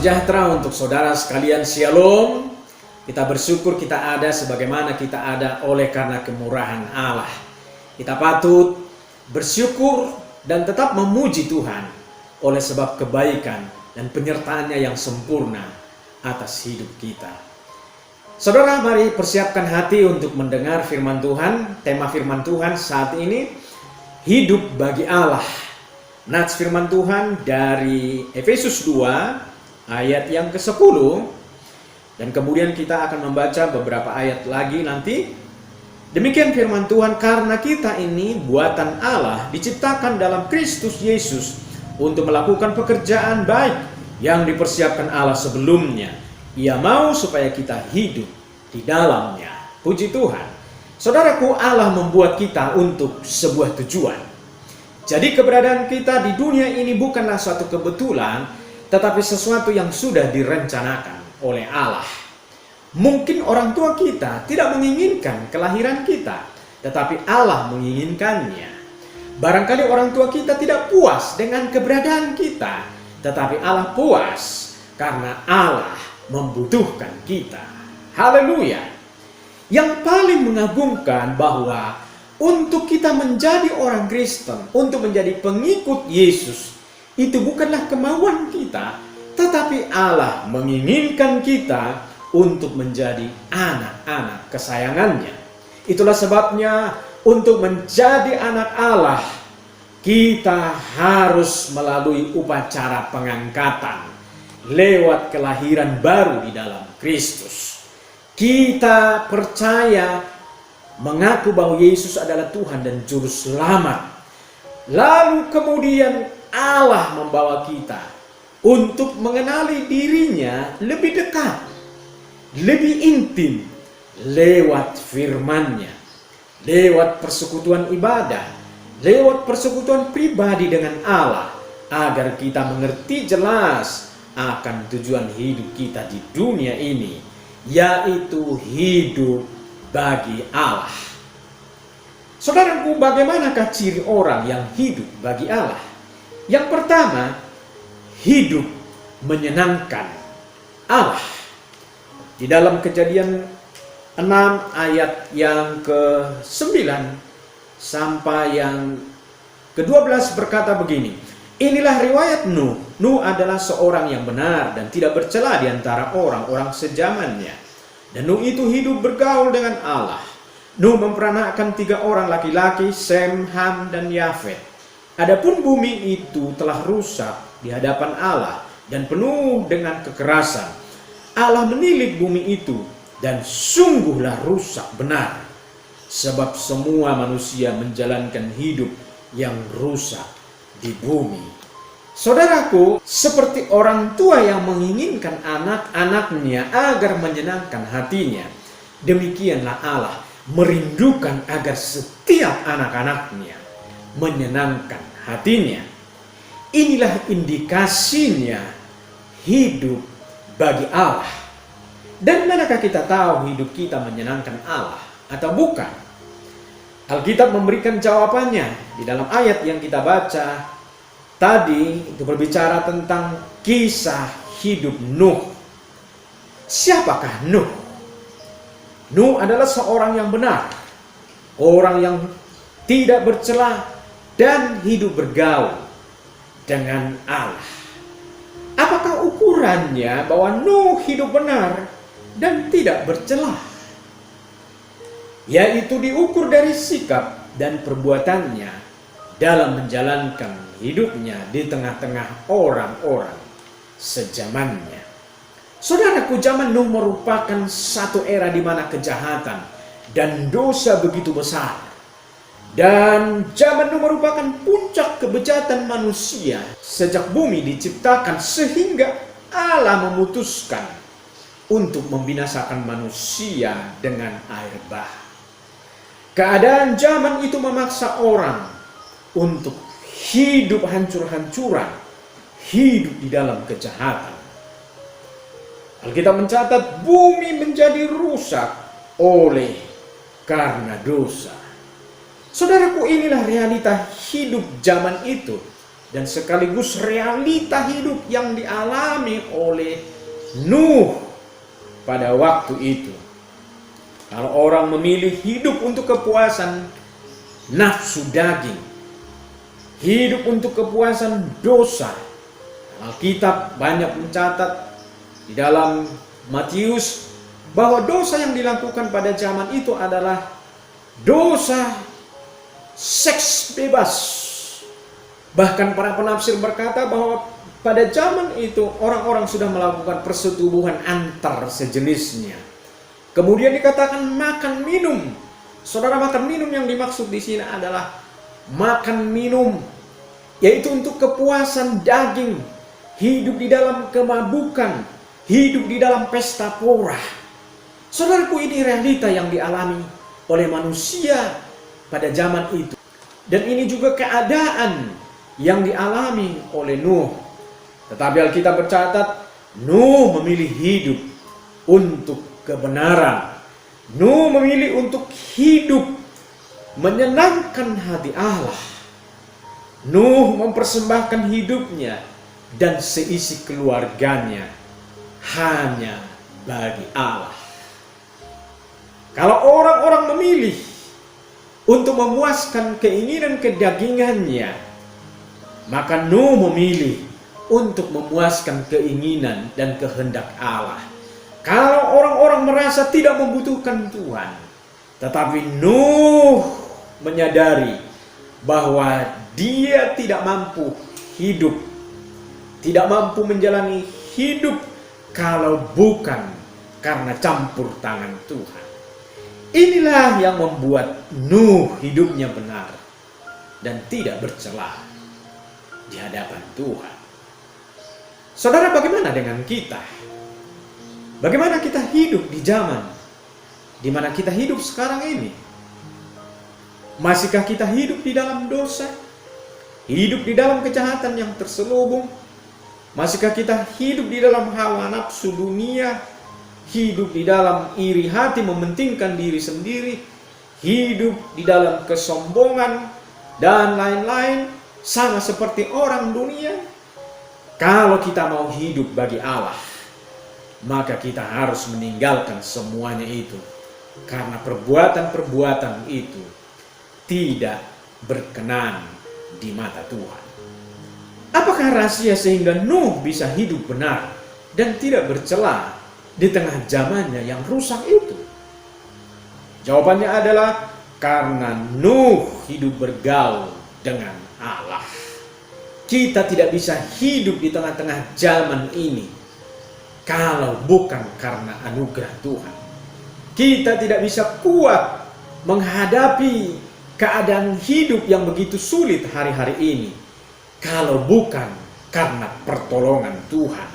sejahtera untuk saudara sekalian, shalom. Kita bersyukur kita ada sebagaimana kita ada oleh karena kemurahan Allah. Kita patut bersyukur dan tetap memuji Tuhan oleh sebab kebaikan dan penyertaannya yang sempurna atas hidup kita. Saudara, mari persiapkan hati untuk mendengar firman Tuhan. Tema firman Tuhan saat ini, hidup bagi Allah. Nats firman Tuhan dari Efesus 2 ayat yang ke-10. Dan kemudian kita akan membaca beberapa ayat lagi nanti. Demikian firman Tuhan, karena kita ini buatan Allah, diciptakan dalam Kristus Yesus untuk melakukan pekerjaan baik yang dipersiapkan Allah sebelumnya. Ia mau supaya kita hidup di dalamnya. Puji Tuhan. Saudaraku, Allah membuat kita untuk sebuah tujuan. Jadi keberadaan kita di dunia ini bukanlah suatu kebetulan, tetapi sesuatu yang sudah direncanakan oleh Allah. Mungkin orang tua kita tidak menginginkan kelahiran kita, tetapi Allah menginginkannya. Barangkali orang tua kita tidak puas dengan keberadaan kita, tetapi Allah puas karena Allah membutuhkan kita. Haleluya. Yang paling mengagumkan bahwa untuk kita menjadi orang Kristen, untuk menjadi pengikut Yesus, itu bukanlah kemauan kita, tetapi Allah menginginkan kita untuk menjadi anak-anak kesayangannya. Itulah sebabnya untuk menjadi anak Allah, kita harus melalui upacara pengangkatan lewat kelahiran baru di dalam Kristus. Kita percaya, mengaku bahwa Yesus adalah Tuhan dan Juru Selamat. Lalu kemudian Allah membawa kita untuk mengenali dirinya lebih dekat, lebih intim, lewat firman-Nya, lewat persekutuan ibadah, lewat persekutuan pribadi dengan Allah, agar kita mengerti jelas akan tujuan hidup kita di dunia ini, yaitu hidup bagi Allah. Saudaraku, bagaimanakah ciri orang yang hidup bagi Allah? Yang pertama, hidup menyenangkan Allah. Di dalam Kejadian 6 ayat yang ke-9 sampai yang ke-12 berkata begini. Inilah riwayat Nuh. Nuh adalah seorang yang benar dan tidak bercela di antara orang-orang sezamannya. Dan Nuh itu hidup bergaul dengan Allah. Nuh memperanakkan 3 orang laki-laki, Sem, Ham, dan Yafet. Adapun bumi itu telah rusak di hadapan Allah dan penuh dengan kekerasan. Allah menilik bumi itu dan sungguhlah rusak benar. Sebab semua manusia menjalankan hidup yang rusak di bumi. Saudaraku, seperti orang tua yang menginginkan anak-anaknya agar menyenangkan hatinya, demikianlah Allah merindukan agar setiap anak-anaknya menyenangkan hatinya. Inilah indikasinya hidup bagi Allah. Dan manakah kita tahu hidup kita menyenangkan Allah atau bukan? Alkitab memberikan jawabannya di dalam ayat yang kita baca tadi. Itu berbicara tentang kisah hidup Nuh. Siapakah Nuh? Nuh adalah seorang yang benar, orang yang tidak bercela dan hidup bergaul dengan Allah. Apakah ukurannya bahwa Nuh hidup benar dan tidak bercela? Yaitu diukur dari sikap dan perbuatannya dalam menjalankan hidupnya di tengah-tengah orang-orang sezamannya. Saudaraku, zaman Nuh merupakan satu era di mana kejahatan dan dosa begitu besar. Dan zaman Nuh merupakan puncak kebejatan manusia sejak bumi diciptakan, sehingga Allah memutuskan untuk membinasakan manusia dengan air bah. Keadaan zaman itu memaksa orang untuk hidup hancur-hancuran, hidup di dalam kejahatan. Alkitab mencatat bumi menjadi rusak oleh karena dosa. Saudaraku, inilah realita hidup zaman itu. dan sekaligus realita hidup yang dialami oleh Nuh pada waktu itu. Kalau orang memilih hidup untuk kepuasan nafsu daging, hidup untuk kepuasan dosa, Alkitab banyak mencatat di dalam Matius bahwa dosa yang dilakukan pada zaman itu adalah dosa seks bebas. Bahkan para penafsir berkata bahwa pada zaman itu orang-orang sudah melakukan persetubuhan antar sejenisnya. Kemudian dikatakan makan minum. Saudara, makan minum yang dimaksud di sini adalah makan minum, yaitu untuk kepuasan daging, hidup di dalam kemabukan, hidup di dalam pesta pora. Saudaraku, ini realita yang dialami oleh manusia pada zaman itu. Dan ini juga keadaan yang dialami oleh Nuh. Tetapi Alkitab bercatat, Nuh memilih hidup untuk kebenaran. Nuh memilih untuk hidup menyenangkan hati Allah. Nuh mempersembahkan hidupnya dan seisi keluarganya hanya bagi Allah. Kalau orang-orang memilih untuk memuaskan keinginan kedagingannya, maka Nuh memilih untuk memuaskan keinginan dan kehendak Allah. Kalau orang-orang merasa tidak membutuhkan Tuhan, tetapi Nuh menyadari bahwa dia tidak mampu hidup, tidak mampu menjalani hidup kalau bukan karena campur tangan Tuhan. Inilah yang membuat Nuh hidupnya benar dan tidak bercela di hadapan Tuhan. Saudara, bagaimana dengan kita? Bagaimana kita hidup di zaman di mana kita hidup sekarang ini? Masihkah kita hidup di dalam dosa? Hidup di dalam kejahatan yang terselubung? Masihkah kita hidup di dalam hawa nafsu dunia? Hidup di dalam iri hati, mementingkan diri sendiri, hidup di dalam kesombongan dan lain-lain, sama seperti orang dunia? Kalau kita mau hidup bagi Allah, maka kita harus meninggalkan semuanya itu, karena perbuatan-perbuatan itu tidak berkenan di mata Tuhan. Apakah rahasia sehingga Nuh bisa hidup benar dan tidak bercela di tengah zamannya yang rusak itu? Jawabannya adalah karena Nuh hidup bergaul dengan Allah. Kita tidak bisa hidup di tengah-tengah zaman ini kalau bukan karena anugerah Tuhan. Kita tidak bisa kuat menghadapi keadaan hidup yang begitu sulit hari-hari ini kalau bukan karena pertolongan Tuhan.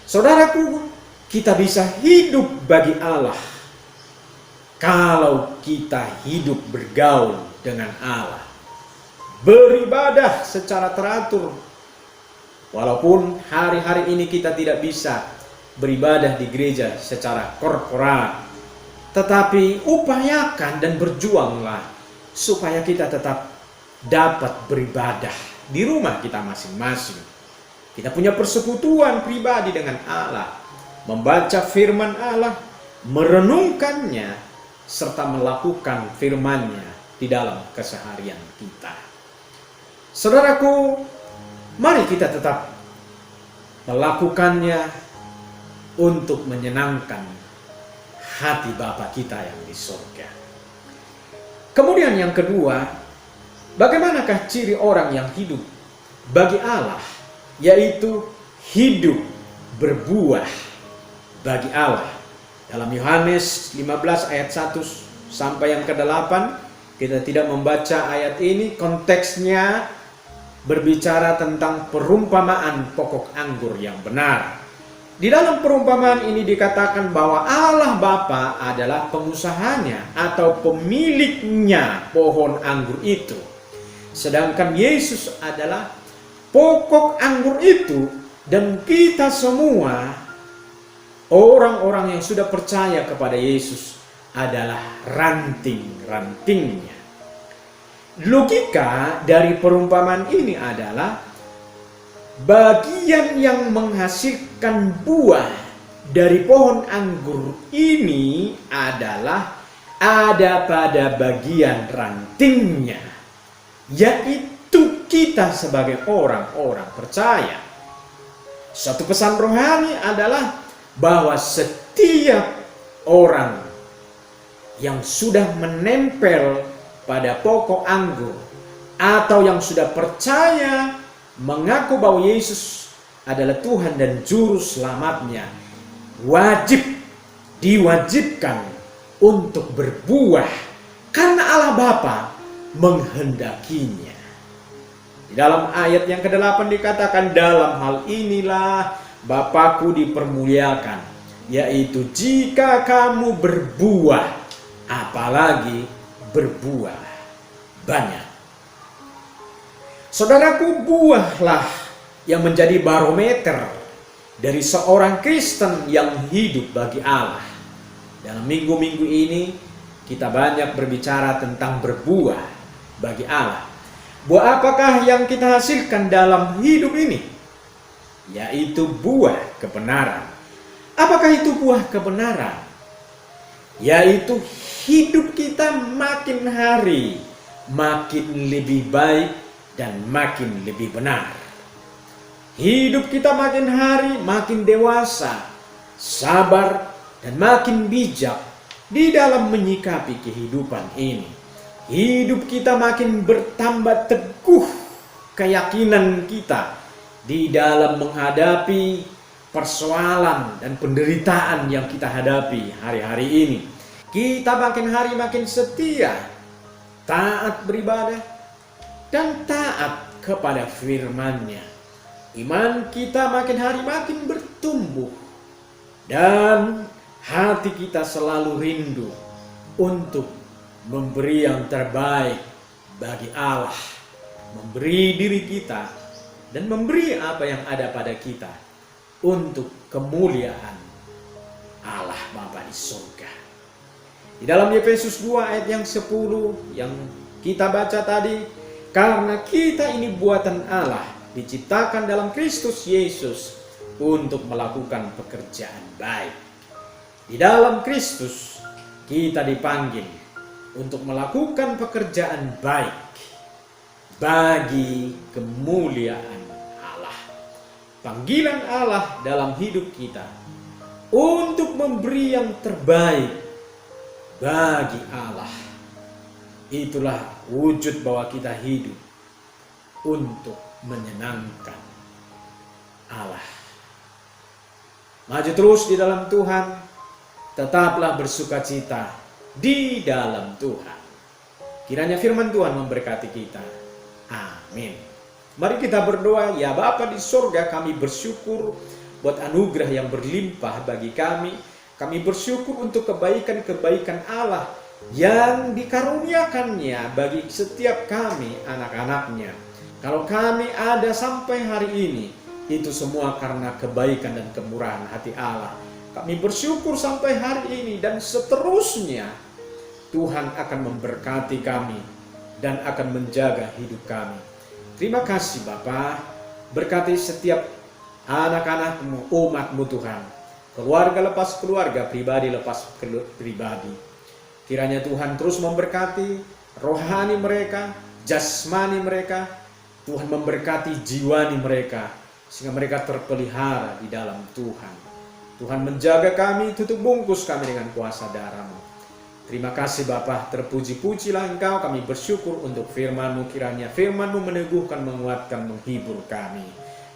Saudaraku, kita bisa hidup bagi Allah kalau kita hidup bergaul dengan Allah, beribadah secara teratur. Walaupun hari-hari ini kita tidak bisa beribadah di gereja secara korporat, tetapi upayakan dan berjuanglah supaya kita tetap dapat beribadah di rumah kita masing-masing. Kita punya persekutuan pribadi dengan Allah, membaca firman Allah, merenungkannya, serta melakukan firman-Nya di dalam keseharian kita. Saudaraku, mari kita tetap melakukannya untuk menyenangkan hati Bapa kita yang di surga. Kemudian yang kedua, bagaimanakah ciri orang yang hidup bagi Allah, yaitu hidup berbuah bagi Allah. Dalam Yohanes 15 ayat 1 sampai yang ke-8, kita tidak membaca ayat ini, konteksnya berbicara tentang perumpamaan pokok anggur yang benar. Di dalam perumpamaan ini dikatakan bahwa Allah Bapa adalah pengusahanya atau pemiliknya pohon anggur itu. Sedangkan Yesus adalah pokok anggur itu, dan kita semua orang-orang yang sudah percaya kepada Yesus adalah ranting-rantingnya. Logika dari perumpamaan ini adalah bagian yang menghasilkan buah dari pohon anggur ini adalah ada pada bagian rantingnya, yaitu kita sebagai orang-orang percaya. Satu pesan rohani adalah bahwa setiap orang yang sudah menempel pada pokok anggur atau yang sudah percaya mengaku bahwa Yesus adalah Tuhan dan Juru Selamatnya, diwajibkan untuk berbuah karena Allah Bapa menghendakinya. Di dalam ayat yang ke-8 dikatakan, dalam hal inilah Bapakku dipermuliakan, yaitu jika kamu berbuah, apalagi berbuah banyak. Saudaraku, buahlah yang menjadi barometer dari seorang Kristen yang hidup bagi Allah. Dalam minggu-minggu ini kita banyak berbicara tentang berbuah bagi Allah. Buah apakah yang kita hasilkan dalam hidup ini? Yaitu buah kebenaran. Apakah itu buah kebenaran? Yaitu hidup kita makin hari makin lebih baik dan makin lebih benar. Hidup kita makin hari makin dewasa, sabar, dan makin bijak di dalam menyikapi kehidupan ini. Hidup kita makin bertambah teguh keyakinan kita di dalam menghadapi persoalan dan penderitaan yang kita hadapi hari-hari ini. Kita makin hari makin setia, taat beribadah, dan taat kepada firman-Nya. Iman kita makin hari makin bertumbuh, dan hati kita selalu rindu untuk memberi yang terbaik bagi Allah, memberi diri kita dan memberi apa yang ada pada kita untuk kemuliaan Allah Bapa di surga. Di dalam Efesus 2 ayat yang 10 yang kita baca tadi, karena kita ini buatan Allah, diciptakan dalam Kristus Yesus untuk melakukan pekerjaan baik. Di dalam Kristus kita dipanggil untuk melakukan pekerjaan baik bagi kemuliaan Allah. Panggilan Allah dalam hidup kita untuk memberi yang terbaik bagi Allah. Itulah wujud bahwa kita hidup untuk menyenangkan Allah. Maju terus di dalam Tuhan, tetaplah bersukacita di dalam Tuhan. Kiranya firman Tuhan memberkati kita. Amin. Mari kita berdoa. Ya Bapa di sorga, kami bersyukur buat anugerah yang berlimpah bagi kami. Kami bersyukur untuk kebaikan-kebaikan Allah yang dikaruniakannya bagi setiap kami anak-anaknya. Kalau kami ada sampai hari ini, itu semua karena kebaikan dan kemurahan hati Allah. Kami bersyukur sampai hari ini dan seterusnya Tuhan akan memberkati kami dan akan menjaga hidup kami. Terima kasih Bapa, berkati setiap anak-anak-Mu, umat-Mu Tuhan. Keluarga lepas keluarga, pribadi lepas pribadi. Kiranya Tuhan terus memberkati rohani mereka, jasmani mereka. Tuhan memberkati jiwani mereka, sehingga mereka terpelihara di dalam Tuhan. Tuhan menjaga kami, tutup bungkus kami dengan kuasa darah-Mu. Terima kasih Bapa, terpuji-pujilah Engkau, kami bersyukur untuk firman-Mu. Kiranya firman-Mu meneguhkan, menguatkan, menghibur kami.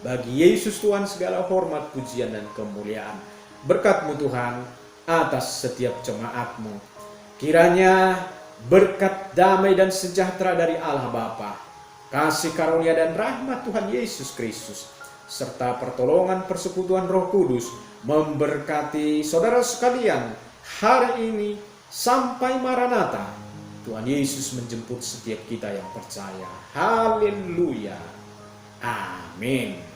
Bagi Yesus Tuhan segala hormat, pujian, dan kemuliaan. Berkat-Mu Tuhan atas setiap jemaat-Mu. Kiranya berkat damai dan sejahtera dari Allah Bapa, kasih karunia dan rahmat Tuhan Yesus Kristus, serta pertolongan persekutuan Roh Kudus memberkati saudara sekalian hari ini sampai Maranatha. Tuhan Yesus menjemput setiap kita yang percaya. Haleluya. Amin.